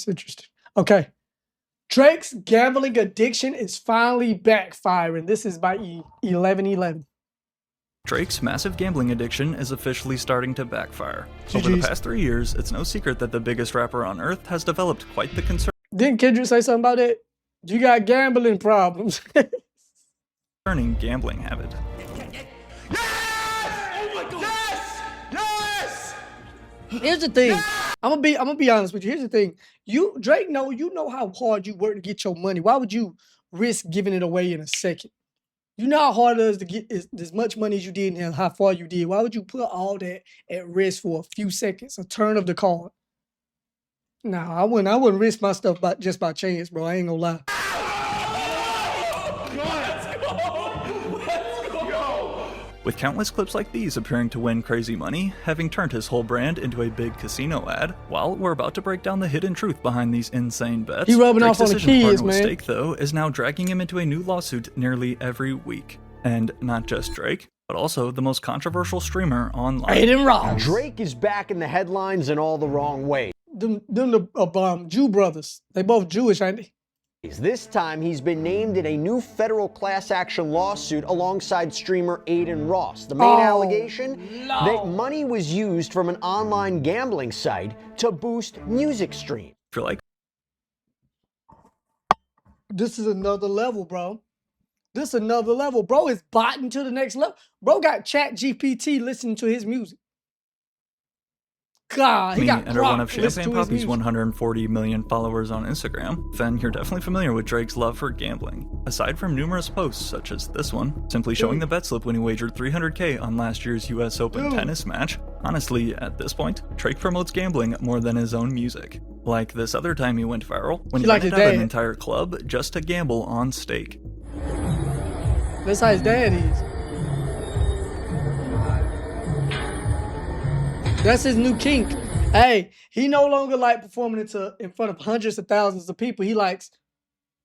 That's interesting. Okay. Drake's gambling addiction is finally backfiring. This is by 1111. Drake's massive gambling addiction is officially starting to backfire. Over the past 3 years, it's no secret that the biggest rapper on earth has developed quite the Didn't Kendrick say something about that? You got gambling problems. concerning gambling habit. Here's the thing. I'm gonna be honest with you. Here's the thing. Drake, you know how hard you work to get your money. Why would you risk giving it away in a second? You know how hard it is to get as much money as you did and how far you did. Why would you put all that at risk for a few seconds, a turn of the card? Nah, I wouldn't risk my stuff just by chance, bro. I ain't gonna lie. With countless clips like these appearing to win crazy money, having turned his whole brand into a big casino ad, while we're about to break down the hidden truth behind these insane bets, he rubbing Drake's off on the decision to kids, partner with man. Stake, though, is now dragging him into a new lawsuit nearly every week. And not just Drake, but also the most controversial streamer online. Aiden Ross. Drake is back in the headlines in all the wrong ways. The Jew brothers. They both Jewish, ain't they? This time, he's been named in a new federal class action lawsuit alongside streamer Aiden Ross. The main allegation? That money was used from an online gambling site to boost music streams. If you're like, this is another level, bro. This is another level. Bro is botting to the next level. Bro got ChatGPT listening to his music. God, he got and are one of Grok Champagne Poppy's 140 million followers on Instagram, then you're definitely familiar with Drake's love for gambling. Aside from numerous posts such as this one, simply showing the bet slip when he wagered $300K on last year's US Open tennis match, honestly, at this point, Drake promotes gambling more than his own music. Like this other time he went viral, when he rented out an entire club just to gamble on Stake. That's how his dad is. That's his new kink. Hey, he no longer like performing in front of hundreds of thousands of people. He likes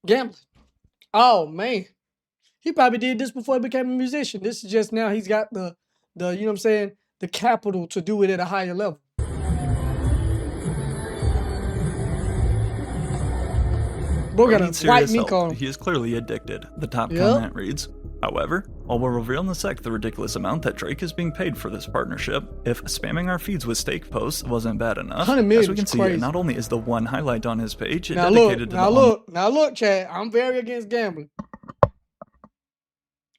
gambling. Oh man, he probably did this before he became a musician. This is just now he's got the you know what I'm saying, the capital to do it at a higher level. Bro got a white mink on him. He is clearly addicted, the top comment reads. However, while we'll reveal in a sec the ridiculous amount that Drake is being paid for this partnership, if spamming our feeds with Stake posts wasn't bad enough, as we can see, not only is the one highlight on his page dedicated to now look, Chad, I'm very against gambling.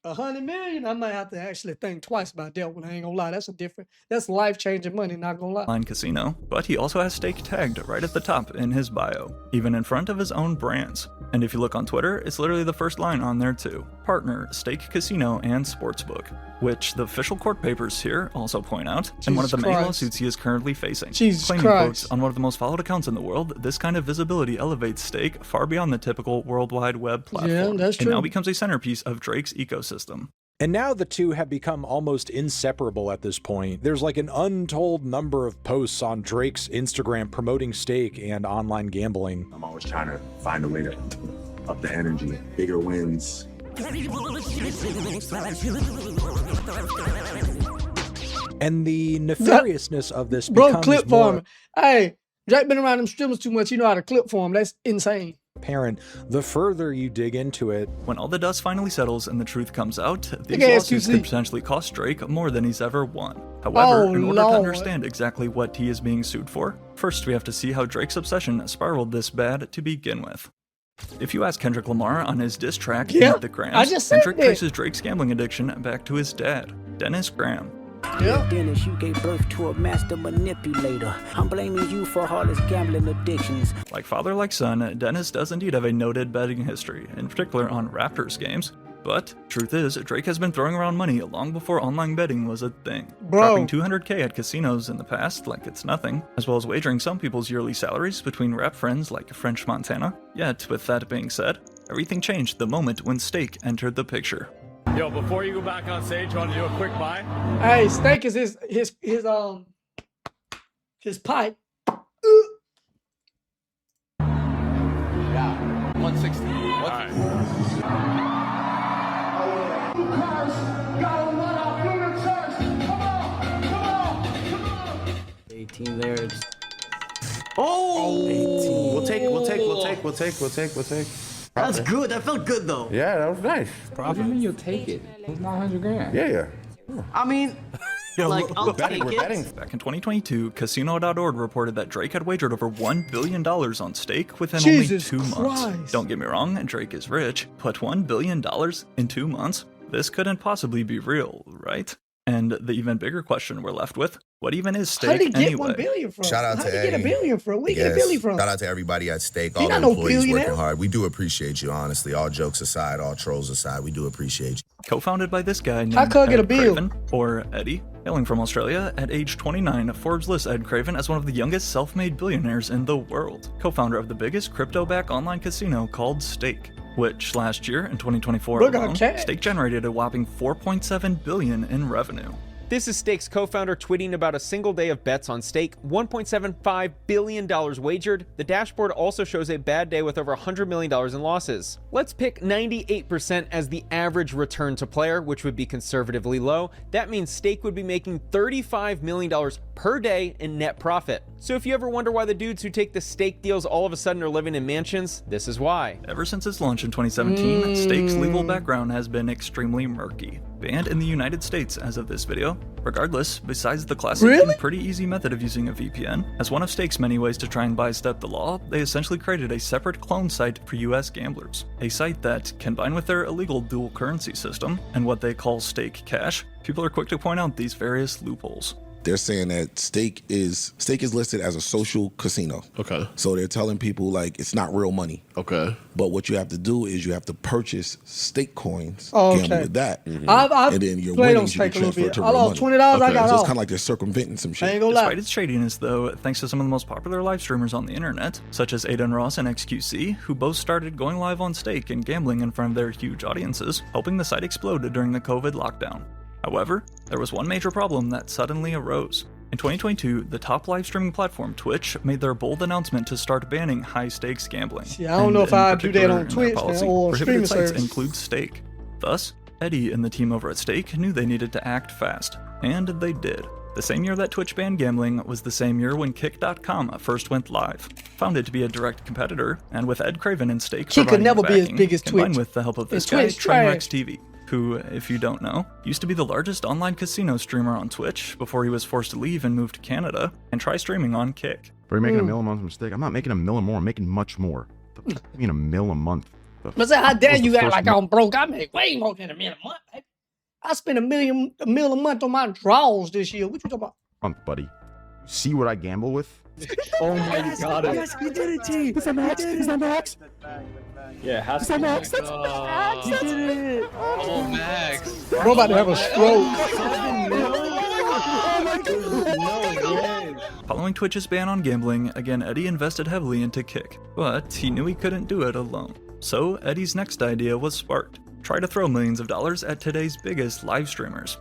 100 million, I might have to actually think twice about that one. I ain't gonna lie, that's life-changing money, not gonna lie. Online casino, but he also has Stake tagged right at the top in his bio, even in front of his own brands. And if you look on Twitter, it's literally the first line on there too. Partner, Stake Casino and Sportsbook, which the official court papers here also point out, and one of the main lawsuits he is currently facing. Claiming, quotes, on one of the most followed accounts in the world, this kind of visibility elevates Stake far beyond the typical World Wide Web platform. Yeah, that's true. And now becomes a centerpiece of Drake's ecosystem. And now the two have become almost inseparable at this point. There's like an untold number of posts on Drake's Instagram promoting Stake and online gambling. I'm always trying to find a way to up the energy, bigger wins. And the nefariousness of this bro, becomes clip more farming. Hey, Drake been around them streamers too much. You know how to clip farm. That's insane. apparent the further you dig into it. When all the dust finally settles and the truth comes out, these lawsuits could potentially cost Drake more than he's ever won. However, in order to understand exactly what he is being sued for, first we have to see how Drake's obsession spiraled this bad to begin with. If you ask Kendrick Lamar on his diss track, The Grams, Kendrick traces Drake's gambling addiction back to his dad, Dennis Graham. Dennis, you gave birth to a master manipulator. I'm blaming you for all his gambling addictions. Like father, like son, Dennis does indeed have a noted betting history, in particular on Raptors games. But, truth is, Drake has been throwing around money long before online betting was a thing. Dropping $200K at casinos in the past like it's nothing, as well as wagering some people's yearly salaries between rap friends like French Montana. Yet, with that being said, everything changed the moment when Stake entered the picture. Yo, before you go back on stage, you want to do a quick buy? Hey, Stake is his pipe. Yeah, 160. All right. 18 there. Oh! 18. We'll take. That's good. That felt good though. Yeah, that was nice. What do you mean you'll take it? It was 900 grand. Yeah. I mean, like, I'll take it. Back in 2022, Casino.org reported that Drake had wagered over $1 billion on stake within only Jesus 2 months. Christ. Don't get me wrong, Drake is rich, but $1 billion in 2 months? This couldn't possibly be real, right? And the even bigger question we're left with, what even is How did stake he get anyway? $1 billion from? Shout out How to did he get Eddie. $1 billion from? Where he get Yes. $1 billion from? Shout out to everybody at Stake, He all the not no employees billionaire. working hard. We do appreciate you, honestly. All jokes aside, all trolls aside, we do appreciate you. Co-founded by this guy named How could I get a Ed bill? Craven, or Eddie. Hailing from Australia, at age 29, Forbes lists Ed Craven as one of the youngest self-made billionaires in the world, co-founder of the biggest crypto-backed online casino called Stake, which last year, in 2024 Look at alone, that. Stake generated a whopping $4.7 billion in revenue. This is Stake's co-founder tweeting about a single day of bets on Stake, $1.75 billion wagered. The dashboard also shows a bad day with over $100 million in losses. Let's pick 98% as the average return to player, which would be conservatively low. That means Stake would be making $35 million per day in net profit. So if you ever wonder why the dudes who take the Stake deals all of a sudden are living in mansions, this is why. Ever since its launch in 2017, Stake's legal background has been extremely murky. Banned in the United States as of this video. Regardless, besides the classic and pretty easy method of using a VPN, as one of Stake's many ways to try and bystep the law, they essentially created a separate clone site for US gamblers. A site that, combined with their illegal dual currency system and what they call Stake Cash, people are quick to point out these various loopholes. They're saying that Stake is listed as a social casino. Okay. So they're telling people like it's not real money. Okay. But what you have to do is you have to purchase Stake coins, Oh, gamble okay. with that, I've and then your played on winnings you can Stake a little transfer bit. to I real lost money. $20. I got So it's off. kind of like they're circumventing some I shit. ain't gonna lie. Despite its shadiness, though, thanks to some of the most popular live streamers on the internet, such as Aiden Ross and XQC, who both started going live on Stake and gambling in front of their huge audiences, helping the site explode during the COVID lockdown. However, there was one major problem that suddenly arose. In 2022, the top live streaming platform, Twitch, made their bold announcement to start banning high-stakes gambling. See, I don't know if I'd do that on Twitch, man, or prohibited streaming sites service. include Stake. Thus, Eddie and the team over at Stake knew they needed to act fast, and they did. The same year that Twitch banned gambling was the same year when Kick.com first went live. Founded to be a direct competitor, and with Ed Craven and Stake Kick could providing never the be as backing, big as combined Twitch. with the help of It's this guy, Twitch trash. Trainwrecks TV, who, if you don't know, used to be the largest online casino streamer on Twitch before he was forced to leave and move to Canada and try streaming on Kick. Are you making $1 million a month from Stake? I'm not making $1 million more. I'm making much more. I mean, $1 million a month. But say, how dare was the you act first like I'm broke? I make way more than $1 million a month, baby. I spent $1 million a month on my draws this year. What you talking about? Month, buddy. See what I gamble with? Oh my god. Yes, we did it, T. Is that Max? Is that Max? Yeah, it has Is to that be. Max? That's Max. You did it. Oh, Max. Bro about to have a stroke. Following Twitch's ban on gambling, again Eddie invested heavily into Kick, but he knew he couldn't do it alone. So Eddie's next idea was sparked. Try to throw millions of dollars at today's biggest live streamers.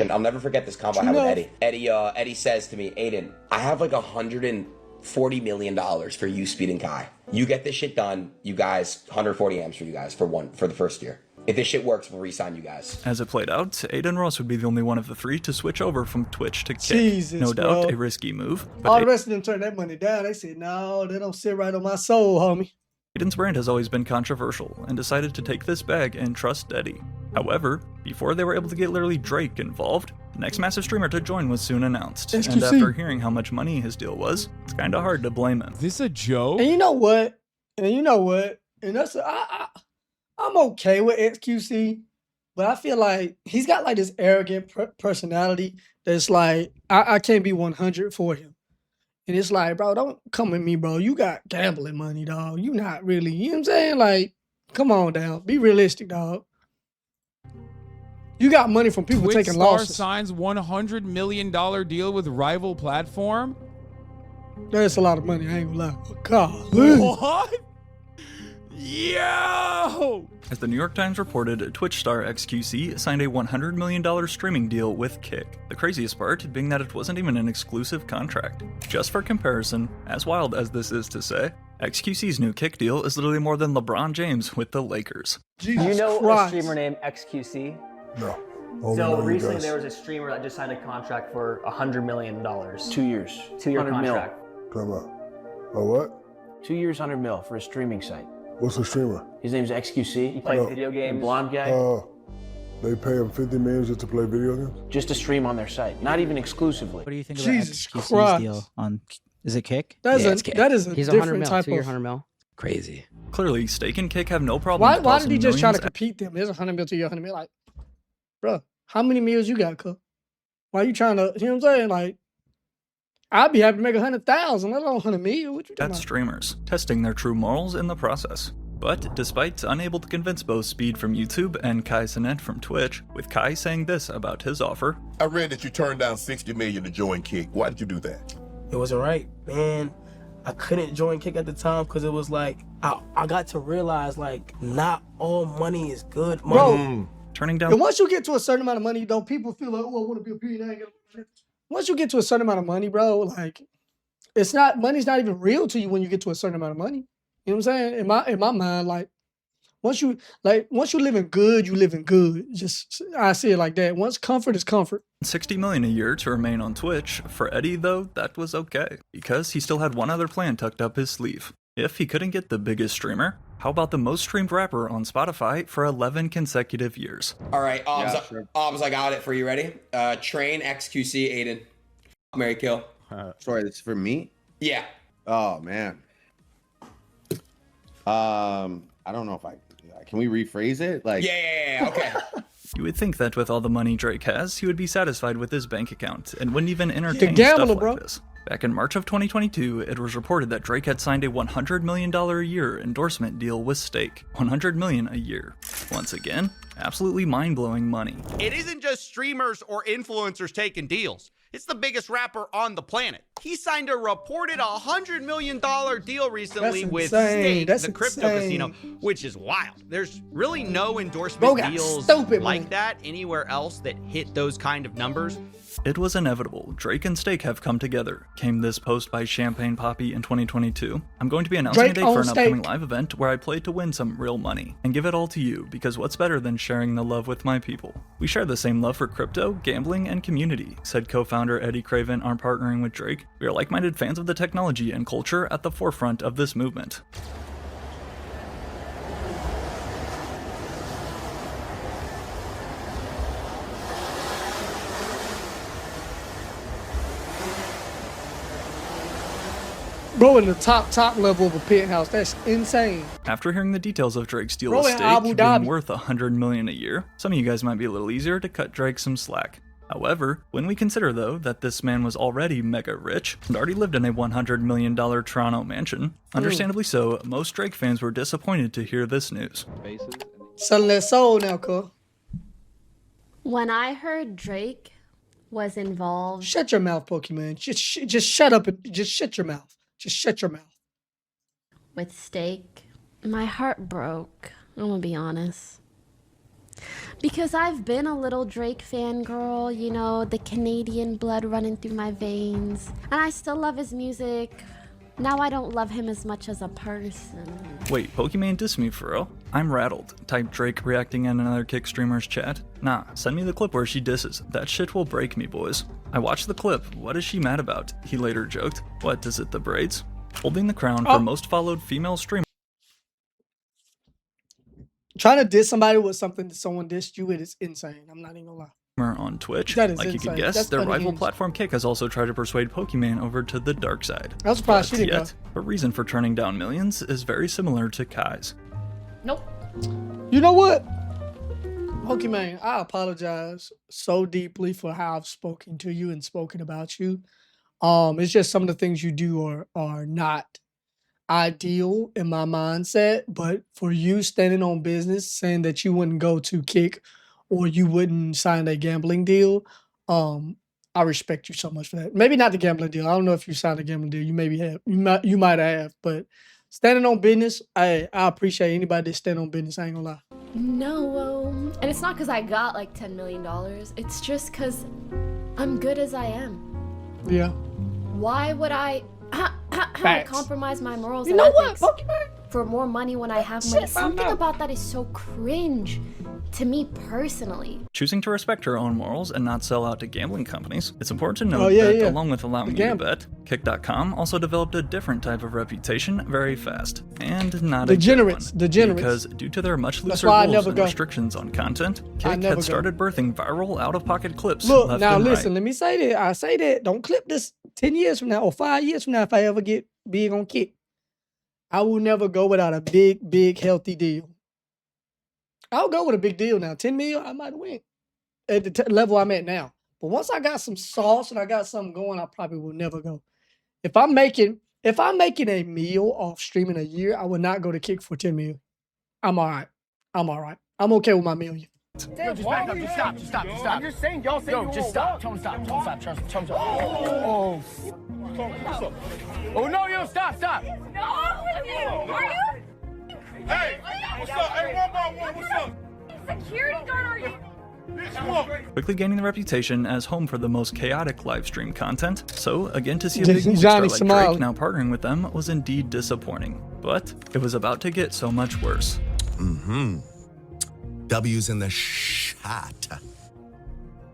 I'll never forget this convo I had with Eddie. Eddie says to me, Aiden, I have like $140 million for you, Speed, and Kai. You get this shit done, you guys, 140 amps for you guys for the first year. If this shit works, we'll re-sign you guys. As it played out, Aiden Ross would be the only one of the three to switch over from Twitch to Kick. Jesus, no doubt bro. a risky move, All but the rest of them turned that money down. They said, no, they don't sit right on my soul, homie. Aiden's brand has always been controversial and decided to take this bag and trust Eddie. However, before they were able to get literally Drake involved, the next massive streamer to join was soon announced. And XQC. after hearing how much money his deal was, it's kinda hard to blame him. Is this a joke? And you know what? And that's I'm okay with XQC, but I feel like he's got like this arrogant personality that's like I can't be 100 for him. And it's like, bro, don't come at me, bro. You got gambling money, dog. You not really, you know what I'm saying? Like, come on down. Be realistic, dog. You got money from people Twitch taking star losses. signs $100 million deal with rival platform. That's a lot of money, I ain't gonna lie. Oh, God. What? Yo! As the New York Times reported, Twitch star XQC signed a $100 million streaming deal with Kick. The craziest part being that it wasn't even an exclusive contract. Just for comparison, as wild as this is to say, XQC's new Kick deal is literally more than LeBron James with the Lakers. Jesus you know Christ. a streamer named XQC? No. So recently there was a streamer that just signed a contract for $100 million. 2 years. 2-year 100 mil. contract. Come on. Oh, what? 2 years, 100 mil for a streaming site. What's a streamer? His name's XQC. He plays video games. Blonde guy. They pay him 50 million just to play video games? Just to stream on their site, not even exclusively. What do you think Jesus about XQC's Christ. deal on? Is it Kick? That Yeah, is a He's different 100 mil, type 2 year of. 100 mil. Crazy. Clearly, Steak and Kick have no problem. Why did he just try to tossing compete them? There's 100 mil to your 100 mil. Like, bro, how many meals you got, cuz? Why you trying to? You know what I'm saying? Like, I'd be happy to make 100,000. Let alone 100 mil. What you talking at about? streamers, testing their true morals in the process. But despite unable to convince both Speed from YouTube and Kai Cenat from Twitch, with Kai saying this about his offer. I read that you turned down 60 million to join Kick. Why did you do that? It wasn't right, man. I couldn't join Kick at the time because it was like, I got to realize, like, not all money is good money. Bro, turning down. And once you get to a certain amount of money, though, people feel like, oh, I want to be a billionaire. Once you get to a certain amount of money, bro, like, money's not even real to you when you get to a certain amount of money. You know what I'm saying? In my mind, like, once you living good, you living good. Just, I see it like that. Once comfort is comfort. 60 million a year to remain on Twitch. For Eddie, though, that was okay, because he still had one other plan tucked up his sleeve. If he couldn't get the biggest streamer, how about the most streamed rapper on Spotify for 11 consecutive years? All right, Obs, I got it for you. Ready? Train XQC Aiden. Mary kill. Sorry, this is for me? Yeah. Oh, man. I don't know if can we rephrase it? Like, Yeah, okay. You would think that with all the money Drake has, he would be satisfied with his bank account and wouldn't even entertain gambler, stuff bro. like this. Back in March of 2022, it was reported that Drake had signed a $100 million a year endorsement deal with Stake. $100 million a year. Once again, absolutely mind-blowing money. It isn't just streamers or influencers taking deals. It's the biggest rapper on the planet. He signed a reported $100 million deal recently with Stake, the crypto casino, which is wild. There's really no endorsement deals like that anywhere else that hit those kind of numbers. It was inevitable. Drake and Stake have come together. Came this post by Champagne Poppy in 2022. I'm going to be announcing a date for an upcoming live event where I play to win some real money and give it all to you, because what's better than sharing the love with my people? We share the same love for crypto, gambling, and community, said co-founder Eddie Craven on partnering with Drake. We are like-minded fans of the technology and culture at the forefront of this movement. Bro, in the top level of a penthouse. That's insane. After hearing the details of Drake's deal Bro, with in Stake Abu being Dhabi. worth $100 million a year, some of you guys might be a little easier to cut Drake some slack. However, when we consider though that this man was already mega rich and already lived in a $100 million Toronto mansion, understandably so, most Drake fans were disappointed to hear this news. Selling their soul now, cuz. When I heard Drake was involved. Shut your mouth, Pokemon. Just shut up and just shut your mouth. Just shut your mouth. With Stake, my heart broke. I'm gonna be honest. Because I've been a little Drake fangirl, you know, the Canadian blood running through my veins. And I still love his music. Now I don't love him as much as a person. Wait, Pokemon diss me for real? I'm rattled. Type Drake reacting in another Kick streamer's chat. Nah, send me the clip where she disses. That shit will break me, boys. I watched the clip. What is she mad about? He later joked. What, is it the braids? Holding the crown for most followed female streamer. Trying to diss somebody with something that someone dissed you with is insane. I'm not even gonna lie. On Twitch. That is Like you insane. could guess, That's their rival unhinged. platform Kick has also tried to persuade Pokemon over to the dark side. I'm surprised she didn't Yet, her reason for turning down millions is very similar to Kai's. Nope. You know what? Pokemon, I apologize so deeply for how I've spoken to you and spoken about you. It's just some of the things you do are not ideal in my mindset, but for you standing on business, saying that you wouldn't go to Kick or you wouldn't sign a gambling deal, I respect you so much for that. Maybe not the gambling deal. I don't know if you signed a gambling deal. You maybe have. You might have, but standing on business, I appreciate anybody that stand on business. I ain't gonna lie. No, and it's not because I got like $10 million. It's just because I'm good as I am. Yeah. Why would I Facts. compromise my morals? You and know what, ethics Pokemon? for more money when I have money. Something about that is so cringe to me personally. Choosing to respect her own morals and not sell out to gambling companies, it's important to note that along with allowing you to bet, Kick.com also developed a different type of reputation very fast, and not a good one. Degenerates. Because due to their much looser rules and restrictions on content, Kick had started birthing viral out-of-pocket clips. Look, now listen, let me say that. I say that, don't clip this 10 years from now or 5 years from now if I ever get big on Kick. I will never go without a big, healthy deal. I'll go with a big deal now. 10 million, I might win at the level I'm at now. But once I got some sauce and I got something going, I probably will never go. If I'm making a meal off streaming a year, I would not go to Kick for 10 million. I'm all right. I'm okay with my million. Yo, just back up. Just stop. I'm just saying, y'all say just stop. Tell him stop. Oh. Oh, no, yo, stop. No, are you? Hey, what's up? Hey, 1 by 1, what's up? Security guard, are you? Quickly gaining the reputation as home for the most chaotic live stream content, so again to see a big movie star like Drake now partnering with them was indeed disappointing. But it was about to get so much worse. W's in the shot.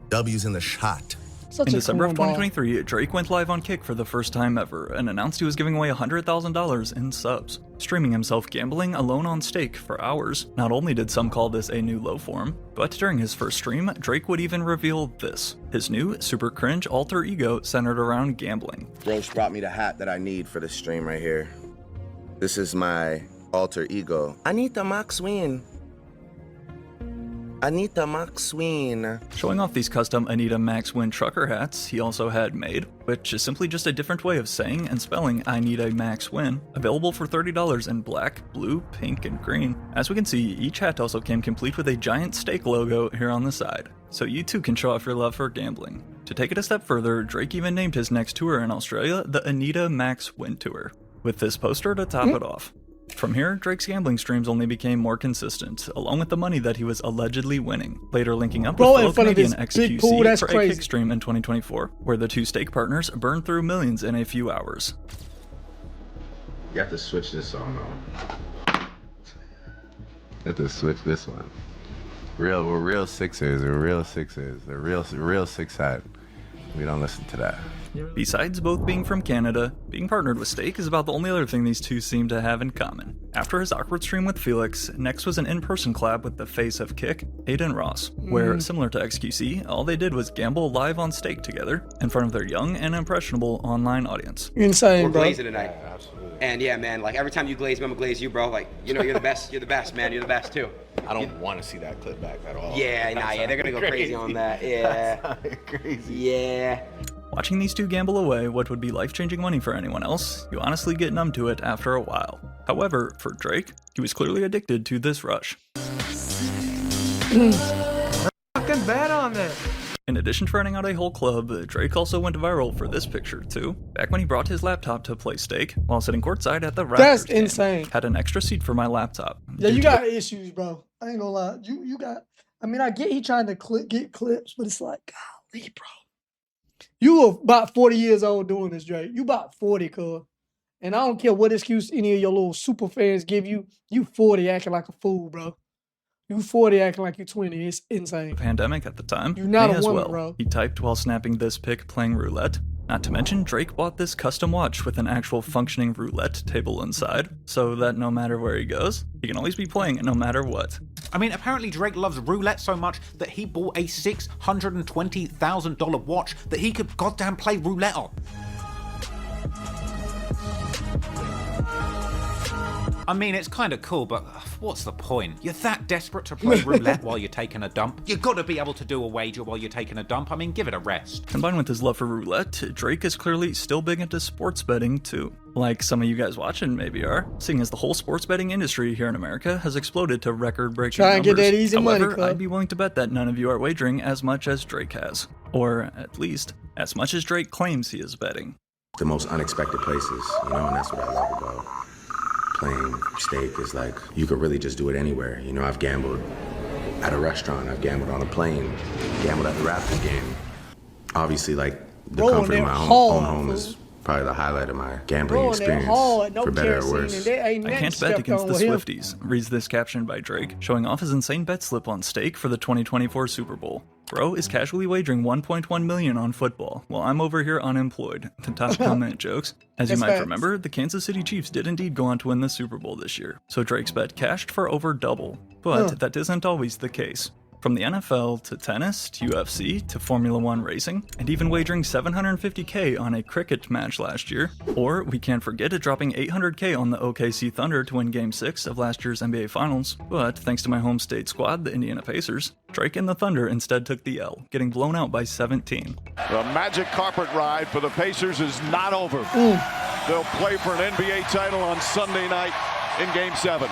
W's in the shot. In December of 2023, Drake went live on Kick for the first time ever and announced he was giving away $100,000 in subs, streaming himself gambling alone on stake for hours. Not only did some call this a new low form, but during his first stream, Drake would even reveal this, his new super cringe alter ego centered around gambling. Roche brought me the hat that I need for this stream right here. This is my alter ego. Anita Max Win. Anita Max Win. Showing off these custom Anita Max Win trucker hats he also had made, which is simply just a different way of saying and spelling I need a Max Win, available for $30 in black, blue, pink, and green. As we can see, each hat also came complete with a giant stake logo here on the side, so you too can show off your love for gambling. To take it a step further, Drake even named his next tour in Australia the Anita Max Win Tour, with this poster to top it off. From here, Drake's gambling streams only became more consistent, along with the money that he was allegedly winning, later linking up with fellow Canadian XQC for a Kick stream in 2024, where the two stake partners burned through millions in a few hours. You have to switch this on though. You have to switch this one. We're real Sixers. We're real Sixers. They're real six-side. We don't listen to that. Besides both being from Canada, being partnered with Stake is about the only other thing these two seem to have in common. After his awkward stream with Felix, next was an in-person collab with the face of Kick, Aiden Ross, where, similar to XQC, all they did was gamble live on Stake together in front of their young and impressionable online audience. Insane, bro. We're glazing tonight. Yeah, absolutely. And yeah, man, like every time you glaze me, I'm gonna glaze you, bro. Like, you know, you're the best. You're the best, man. You're the best too. I don't want to see that clip back at all. Yeah, they're gonna go crazy on that. Yeah. Crazy. Yeah. Watching these two gamble away what would be life-changing money for anyone else, you honestly get numb to it after a while. However, for Drake, he was clearly addicted to this rush. Fucking bet on this. In addition to renting out a whole club, Drake also went viral for this picture too, back when he brought his laptop to play Stake while sitting courtside at the Raptors. That's insane. Had an extra seat for my laptop. Yeah, you got issues, bro. I ain't gonna lie. You got, I mean, I get he trying to get clips, but it's like, golly, bro. You were about 40 years old doing this, Drake. You about 40, cuz. And I don't care what excuse any of your little super fans give you. You 40 acting like a fool, bro. You 40 acting like you're 20. It's insane. Pandemic at the time. You're not a as woman, well. bro. He typed while snapping this pic playing roulette. Not to mention, Drake bought this custom watch with an actual functioning roulette table inside, so that no matter where he goes, he can always be playing it no matter what. I mean, apparently Drake loves roulette so much that he bought a $620,000 watch that he could goddamn play roulette on. I mean, it's kind of cool, but what's the point? You're that desperate to play roulette while you're taking a dump? You gotta be able to do a wager while you're taking a dump. I mean, give it a rest. Combined with his love for roulette, Drake is clearly still big into sports betting too. Like some of you guys watching maybe are, seeing as the whole sports betting industry here in America has exploded to record-breaking numbers. Try and get that easy money, However, club. I'd be willing to bet that none of you are wagering as much as Drake has. Or, at least, as much as Drake claims he is betting. The most unexpected places, you know, and that's what I love about playing Stake is like, you could really just do it anywhere. You know, I've gambled at a restaurant, I've gambled on a plane, gambled at the Raptors game. Obviously, like, the comfort of my own home is probably the highlight of my gambling Bro, experience, hard, no for better or kerosene, worse. and there ain't I nothing can't bet stepped against on the with him. Swifties, reads this caption by Drake, showing off his insane bet slip on stake for the 2024 Super Bowl. Bro is casually wagering $1.1 million on football, while I'm over here unemployed. The top comment jokes. As you That's might facts. remember, the Kansas City Chiefs did indeed go on to win the Super Bowl this year, so Drake's bet cashed for over double. But that isn't always the case. From the NFL to tennis to UFC to Formula One racing, and even wagering $750K on a cricket match last year. Or we can't forget it dropping $800K on the OKC Thunder to win Game 6 of last year's NBA Finals. But thanks to my home state squad, the Indiana Pacers, Drake and the Thunder instead took the L, getting blown out by 17. The magic carpet ride for the Pacers is not over. They'll play for an NBA title on Sunday night in Game 7.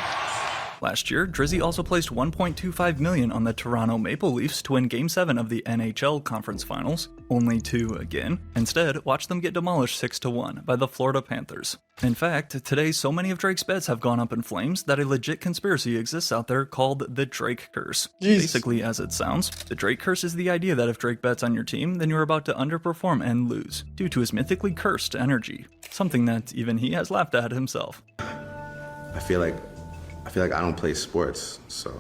Last year, Drizzy also placed $1.25 million on the Toronto Maple Leafs to win Game 7 of the NHL Conference Finals, only to, again, instead watch them get demolished 6-1 by the Florida Panthers. In fact, today so many of Drake's bets have gone up in flames that a legit conspiracy exists out there called the Drake Curse. Jesus. Basically, as it sounds, the Drake Curse is the idea that if Drake bets on your team, then you're about to underperform and lose, due to his mythically cursed energy. Something that even he has laughed at himself. I feel like I don't play sports, so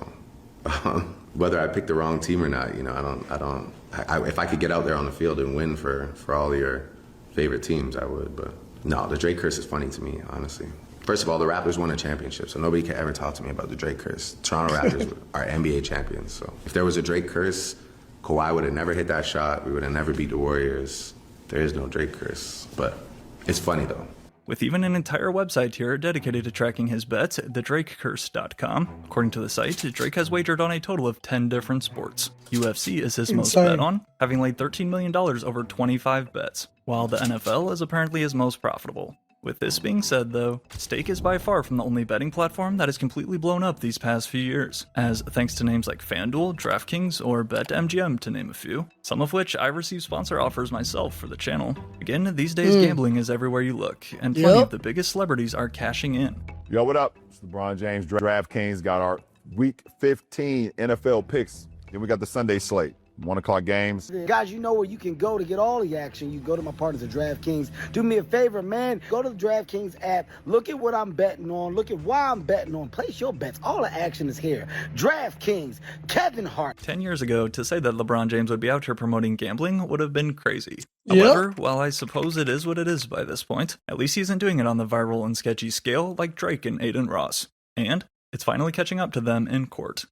whether I pick the wrong team or not, if I could get out there on the field and win for all of your favorite teams, I would. But no, the Drake Curse is funny to me, honestly. First of all, the Raptors won a championship, so nobody can ever talk to me about the Drake Curse. Toronto Raptors are NBA champions, so if there was a Drake Curse, Kawhi would have never hit that shot. We would have never beat the Warriors. There is no Drake Curse, but it's funny though. With even an entire website here dedicated to tracking his bets, thedrakecurse.com. According to the site, Drake has wagered on a total of 10 different sports. UFC is his most bet on, having laid $13 million over 25 bets, while the NFL is apparently his most profitable. With this being said though, stake is by far from the only betting platform that has completely blown up these past few years, as thanks to names like FanDuel, DraftKings, or BetMGM to name a few, some of which I receive sponsor offers myself for the channel. Again, these days gambling is everywhere you look, and plenty of the biggest celebrities are cashing in. Yo, what up? It's LeBron James. DraftKings got our Week 15 NFL picks. Then we got the Sunday slate. 1 o'clock games. Guys, you know where you can go to get all the action. You go to my partners at DraftKings. Do me a favor, man. Go to the DraftKings app. Look at what I'm betting on. Look at why I'm betting on. Place your bets. All the action is here. DraftKings, Kevin Hart. 10 years ago, to say that LeBron James would be out here promoting gambling would have been crazy. However, while I suppose it is what it is by this point, at least he isn't doing it on the viral and sketchy scale like Drake and Aiden Ross. And it's finally catching up to them in court.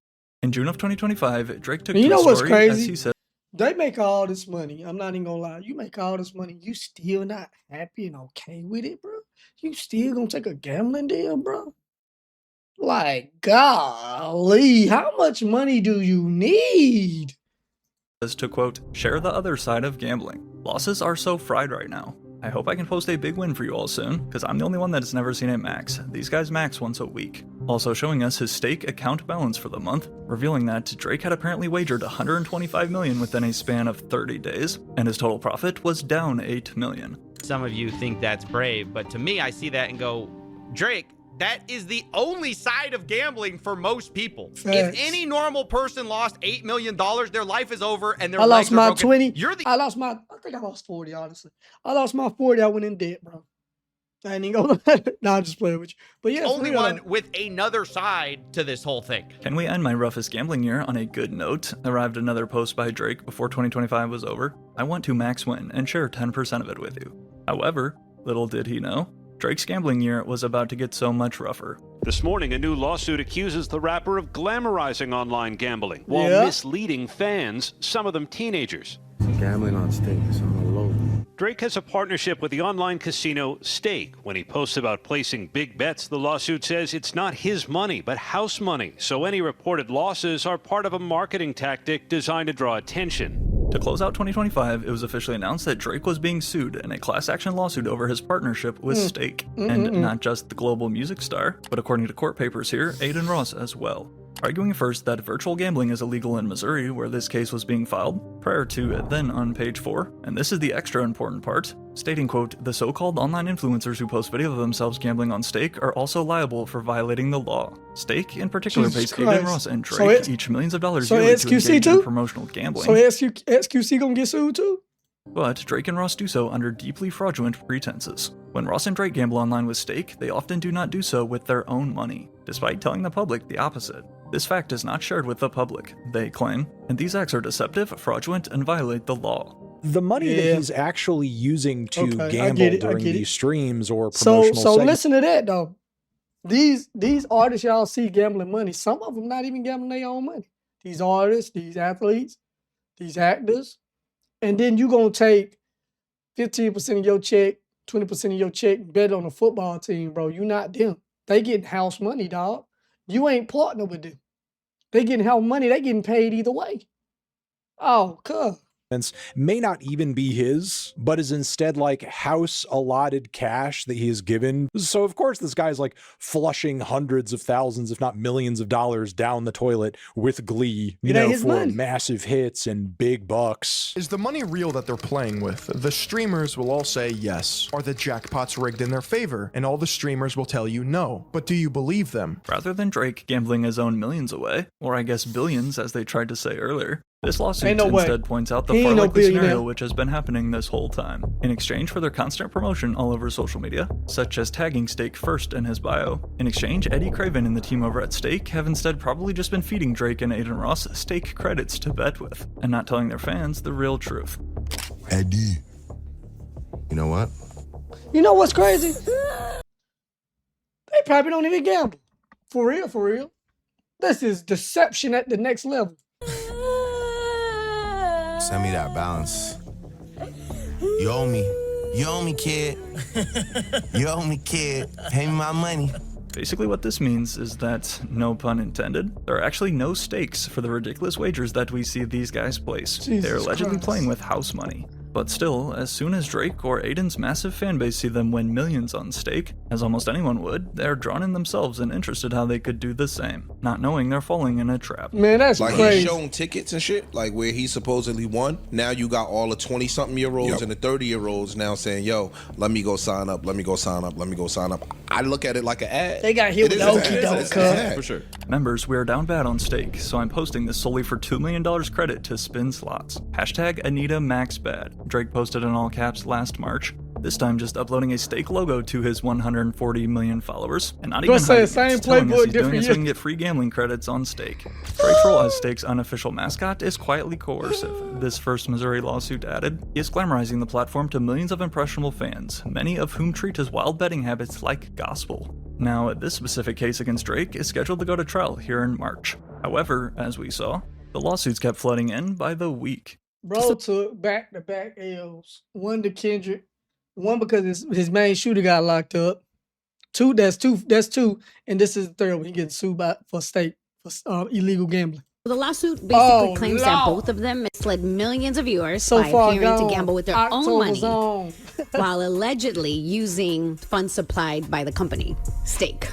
In June of 2025, Drake took to a story as he said, they make all this money. I'm not even gonna lie. You make all this money. You still not happy and okay with it, bro? You still gonna take a gambling deal, bro? Like, golly, how much money do you need? to quote, share the other side of gambling. Losses are so fried right now. I hope I can post a big win for you all soon, because I'm the only one that has never seen it max. These guys max once a week. Also showing us his stake account balance for the month, revealing that Drake had apparently wagered $125 million within a span of 30 days, and his total profit was down $8 million. Some of you think that's brave, but to me, I see that and go, Drake, that is the only side of gambling for most people. Facts. If any normal person lost $8 million, their life is over and their I lives lost are my broken. 20. I think I lost 40, honestly. I lost my 40. I went in debt, bro. I ain't even gonna. Nah, I'm just playing with you. But yeah, only one with another side to this whole thing. Can we end my roughest gambling year on a good note? Arrived another post by Drake before 2025 was over. I want to max win and share 10% of it with you. However, little did he know, Drake's gambling year was about to get so much rougher. This morning, a new lawsuit accuses the rapper of glamorizing online gambling while misleading fans, some of them teenagers. Gambling on stakes on a low. Drake has a partnership with the online casino Stake. When he posts about placing big bets, the lawsuit says it's not his money, but house money. So any reported losses are part of a marketing tactic designed to draw attention. To close out 2025, it was officially announced that Drake was being sued in a class action lawsuit over his partnership with Stake. And not just the global music star, but according to court papers here, Aiden Ross as well. Arguing first that virtual gambling is illegal in Missouri, where this case was being filed, prior to then on page 4, and this is the extra important part, stating, quote, the so-called online influencers who post video of themselves gambling on Stake are also liable for violating the law. Stake, in particular, pays Aiden Ross and Drake each millions of dollars yearly to engage in promotional gambling. So SQC gonna get sued too? But Drake and Ross do so under deeply fraudulent pretenses. When Ross and Drake gamble online with stake, they often do not do so with their own money, despite telling the public the opposite. This fact is not shared with the public, they claim, and these acts are deceptive, fraudulent, and violate the law. The money that he's actually using to gamble during these streams or So promotional segments. listen to that though. These artists y'all see gambling money, some of them not even gambling their own money. These artists, these athletes, these actors, and then you gonna take 15% of your check, 20% of your check, bet on a football team, bro. You not them. They getting house money, dog. You ain't partner with them. They getting house money. They getting paid either way. Oh, cuz. May not even be his, but is instead like house allotted cash that he is given. So of course this guy's like flushing hundreds of thousands, if not millions of dollars down the toilet with glee, you know, for massive hits and big bucks. Is the money real that they're playing with? The streamers will all say yes. Are the jackpots rigged in their favor? And all the streamers will tell you no. But do you believe them? Rather than Drake gambling his own millions away, or I guess billions as they tried to say earlier, this lawsuit instead points out the far likely scenario which has been happening this whole time. In exchange for their constant promotion all over social media, such as tagging Stake first in his bio, in exchange, Eddie Craven and the team over at Stake have instead probably just been feeding Drake and Aiden Ross Stake credits to bet with, and not telling their fans the real truth. Eddie, you know what? You know what's crazy? They probably don't even gamble. For real, for real. This is deception at the next level. Send me that balance. You owe me. You owe me, kid. You owe me, kid. Pay me my money. Basically what this means is that, no pun intended, there are actually no stakes for the ridiculous wagers that we see these guys place. They're allegedly playing with house money. But still, as soon as Drake or Aiden's massive fanbase see them win millions on stake, as almost anyone would, they're drawn in themselves and interested how they could do the same, not knowing they're falling in a trap. Man, that's like crazy. He's showing tickets and shit, like where he supposedly won. Now you got all the 20-something-year-olds and the 30-year-olds now saying, yo, let me go sign up, let me go sign up, let me go sign up. I look at it like an ad. They got hit with the okey doke, for sure. Members, we are down bad on stake, so I'm posting this solely for $2 million credit to spin slots. Hashtag Anita Max Bad. Drake posted in all caps last March, this time just uploading a stake logo to his 140 million followers, and not even hiding it, same telling us playbook, he's doing it different so he can get free gambling credits on stake. Drake's role as Stake's unofficial mascot is quietly coercive. This first Missouri lawsuit added, he is glamorizing the platform to millions of impressionable fans, many of whom treat his wild betting habits like gospel. Now, this specific case against Drake is scheduled to go to trial here in March. However, as we saw, the lawsuits kept flooding in by the week. Bro took back-to-back L's. One to Kendrick, one because his main shooter got locked up. That's two, and this is the third one. He getting sued for state for illegal gambling. The lawsuit basically claims that both of them misled millions of viewers by appearing to gamble with their own money while allegedly using funds supplied by the company, Stake.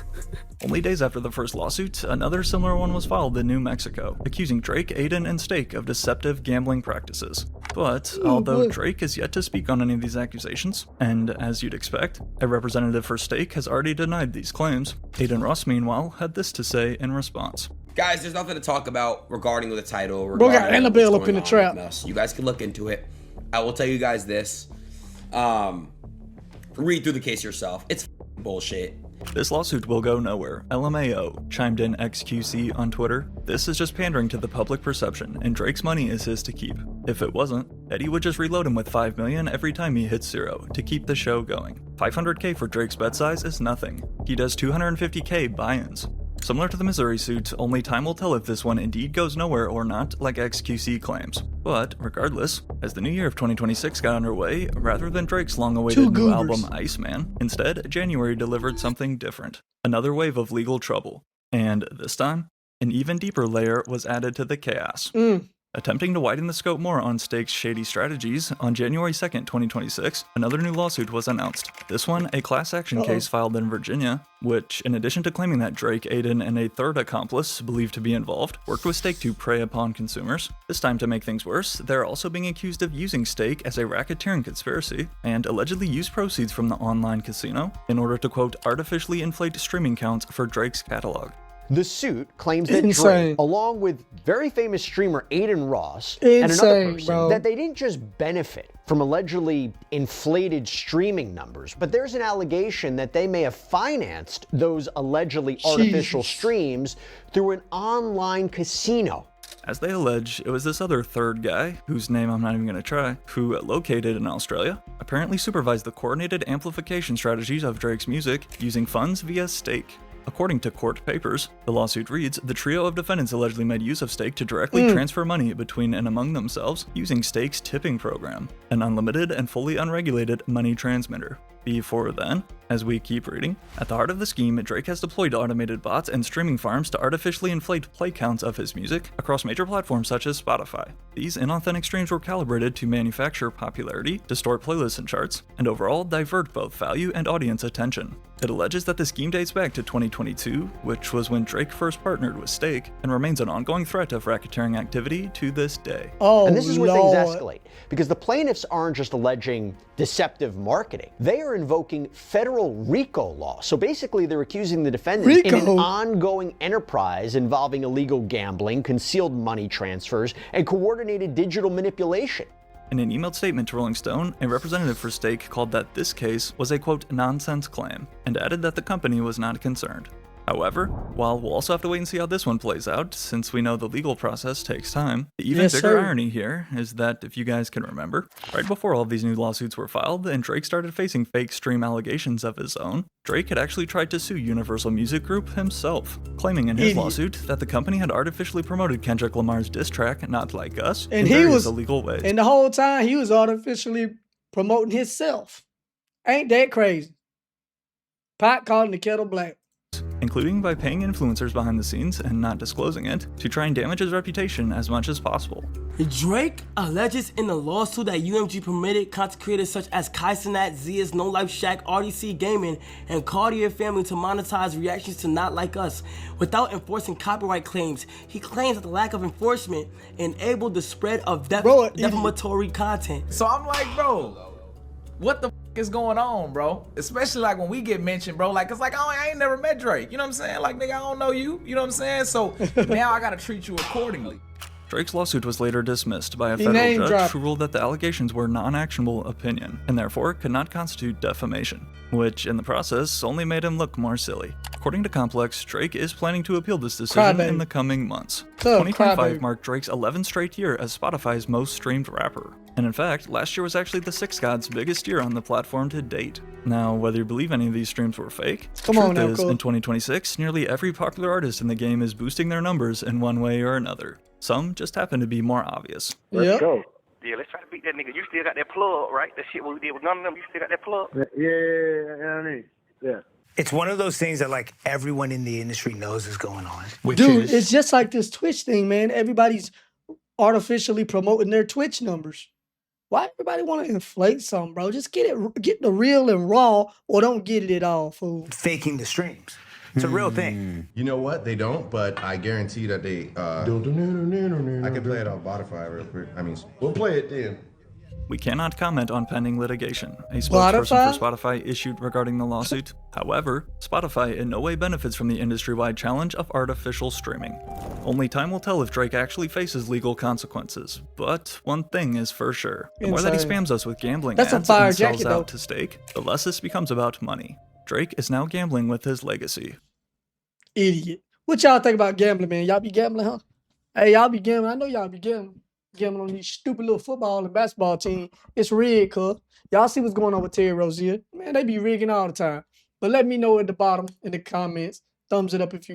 Only days after the first lawsuit, another similar one was filed in New Mexico, accusing Drake, Aiden, and Stake of deceptive gambling practices. But although Drake is yet to speak on any of these accusations, and as you'd expect, a representative for Stake has already denied these claims, Aiden Ross, meanwhile, had this to say in response. Guys, there's nothing to talk about regarding the title. Bro got Annabelle up in the trap. You guys can look into it. I will tell you guys this. Read through the case yourself. It's bullshit. This lawsuit will go nowhere. LMAO, chimed in XQC on Twitter. This is just pandering to the public perception, and Drake's money is his to keep. If it wasn't, Eddie would just reload him with $5 million every time he hits 0 to keep the show going. $500K for Drake's bet size is nothing. He does $250K buy-ins. Similar to the Missouri suit, only time will tell if this one indeed goes nowhere or not, like XQC claims. But, regardless, as the new year of 2026 got underway, rather than Drake's long-awaited new album, Iceman, instead, January delivered something different. Another wave of legal trouble. And, this time, an even deeper layer was added to the chaos. Attempting to widen the scope more on Stake's shady strategies, on January 2nd, 2026, another new lawsuit was announced. This one, a class action case filed in Virginia, which, in addition to claiming that Drake, Aiden, and a third accomplice, believed to be involved, worked with Stake to prey upon consumers. This time, to make things worse, they're also being accused of using Stake as a racketeering conspiracy, and allegedly used proceeds from the online casino in order to, quote, artificially inflate streaming counts for Drake's catalog. The suit claims that Drake, along with very famous streamer Aiden Ross and another person, that they didn't just benefit from allegedly inflated streaming numbers, but there's an allegation that they may have financed those allegedly artificial streams through an online casino. As they allege, it was this other third guy, whose name I'm not even going to try, who, located in Australia, apparently supervised the coordinated amplification strategies of Drake's music using funds via stake. According to court papers, the lawsuit reads, the trio of defendants allegedly made use of Stake to directly transfer money between and among themselves using Stake's tipping program, an unlimited and fully unregulated money transmitter. Before then, as we keep reading, at the heart of the scheme, Drake has deployed automated bots and streaming farms to artificially inflate play counts of his music across major platforms such as Spotify. These inauthentic streams were calibrated to manufacture popularity, distort playlists and charts, and overall divert both value and audience attention. It alleges that the scheme dates back to 2022, which was when Drake first partnered with Stake, and remains an ongoing threat of racketeering activity to this day. And this is where things escalate, because the plaintiffs aren't just alleging deceptive marketing. They are invoking federal RICO law. So basically, they're accusing the defendants in an ongoing enterprise involving illegal gambling, concealed money transfers, and coordinated digital manipulation. In an emailed statement to Rolling Stone, a representative for Stake called that this case was a, quote, nonsense claim, and added that the company was not concerned. However, while we'll also have to wait and see how this one plays out, since we know the legal process takes time, the even bigger irony here is that, if you guys can remember, right before all of these new lawsuits were filed and Drake started facing fake stream allegations of his own, Drake had actually tried to sue Universal Music Group himself, claiming in his lawsuit that the company had artificially promoted Kendrick Lamar's diss track, Not Like Us, in various illegal ways. And the whole time he was artificially promoting himself. Ain't that crazy? Pot calling the kettle black. Including by paying influencers behind the scenes and not disclosing it to try and damage his reputation as much as possible. Drake alleges in the lawsuit that UMG permitted content creators such as Kaisenat, Zia's, No Life Shack, RDC Gaming, and Cartier Family to monetize reactions to Not Like Us without enforcing copyright claims. He claims that the lack of enforcement enabled the spread of defamatory content. So I'm like, bro, what the is going on, bro? Especially like when we get mentioned, bro, like it's like, oh, I ain't never met Drake, you know what I'm saying? Like, nigga, I don't know you, you know what I'm saying? So now I gotta treat you accordingly. Drake's lawsuit was later dismissed by a federal judge who ruled that the allegations were non-actionable opinion and therefore could not constitute defamation, which in the process only made him look more silly. According to Complex, Drake is planning to appeal this decision in the coming months. 2025 marked Drake's 11th straight year as Spotify's most streamed rapper. And in fact, last year was actually the Six God's biggest year on the platform to date. Now, whether you believe any of these streams were fake, the truth is, in 2026, nearly every popular artist in the game is boosting their numbers in one way or another. Some just happen to be more obvious. Let's go. Yeah, let's try to beat that nigga. You still got that plug, right? That shit what we did with none of them. You still got that plug? Yeah. It's one of those things that like everyone in the industry knows is going on. Dude, it's just like this Twitch thing, man. Everybody's artificially promoting their Twitch numbers. Why everybody want to inflate something, bro? Just get the real and raw, or don't get it at all, fool. Faking the streams. It's a real thing. You know what? They don't, but I guarantee that they. I can play it on Spotify real quick. I mean, we'll play it then. We cannot comment on pending litigation, a spokesperson for Spotify issued regarding the lawsuit. However, Spotify in no way benefits from the industry-wide challenge of artificial streaming. Only time will tell if Drake actually faces legal consequences. But one thing is for sure. The more that he spams us with gambling ads and sells out to Stake, the less this becomes about money. Drake is now gambling with his legacy. Idiot. What y'all think about gambling, man? Y'all be gambling, huh? Hey, y'all be gambling. I know y'all be gambling. Gambling on these stupid little football and basketball team. It's rigged, cuz. Y'all see what's going on with Terry Rozier. Man, they be rigging all the time. But let me know at the bottom in the comments. Thumbs it up if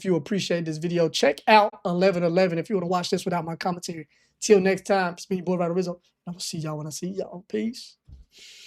you appreciate this video. Check out 1111 if you want to watch this without my commentary. Till next time, it's me, boy, Ryder Rizzo. I will see y'all when I see y'all. Peace.